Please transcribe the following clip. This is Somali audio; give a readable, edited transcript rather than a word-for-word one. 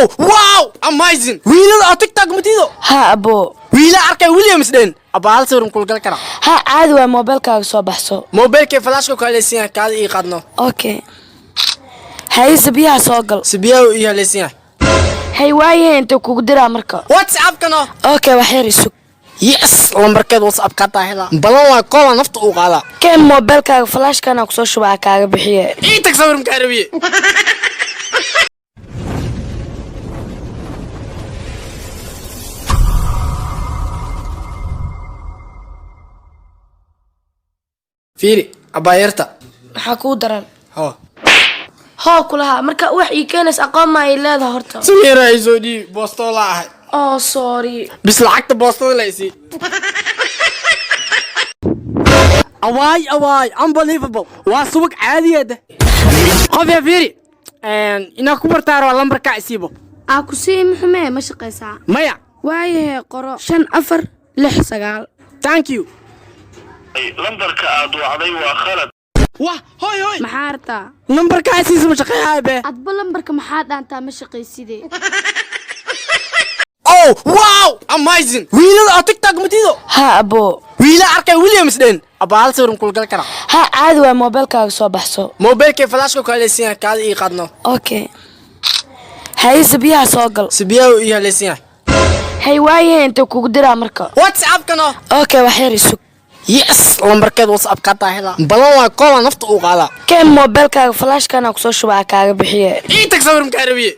Oh, wow! Amazing! Wiilal TikTok matido. ها أبو Wiilal arkay Williams den. Abaal sawirun kul gal kara. ها عادي waa موبايلكaaga soo baxso Mobilka flashka ku haleesiyaa kaad ii qadno. okay hay sabiyaha soo gal Sibiyaa ii haleesiyaa. hay waaye inta kugu diraa marka WhatsApp kana. okay wax yar isug Yes, lambarkeed WhatsApp ka taahila. Balan waa kooba nafta u qaada. keen موبايلكaaga flashkana ku soo shubaa kaaga bixiye Ii tag sawir mkaarabiye. Fiiri, abaayarta. maxaa kuu daran Ho. hoo kulaha marka wax ii keenays aqoon ma ay leedahay horta Sameera ay soo dhii boostola ahay. oh sorry Bis lacagta boostada la isi. Awaay, unbelievable. Waa subag caadiyada. Qof ya fiiri. Ina ku bartaaro lambarka isiibo. aa ku sii muxumee ma shaqaysaa Maya. waayahe qoro 5469 Thank you. lambarka aad wacday waa khalad Wah, hoy. maxaa artaa Lambarka isiiso ma shaqeeyaa be. adba lambarka maxaa dhaantaa ma shaqaysidee Oh, wow! Amazing. Wiilal TikTok matido. ها أبو Wiilal arkay Williams den. Abaal sawirun kul gal kara. ها عادي waa موبايلكaaga soo baxso Mobilka flashka ku haleesiyaa kaad ii qadno. okay hay sabiyaha soo gal Sibiyaa ii haleesiyaa. hay waaye inta kugu diraa marka WhatsApp kana. okay wax yar isug Yes, lambarkeed WhatsApp ka taahila. Balan waa kooba nafta u qaada. keen موبايلكaaga flashkana ku soo shubaa kaaga bixiye Ii tag sawir mkaarabiye.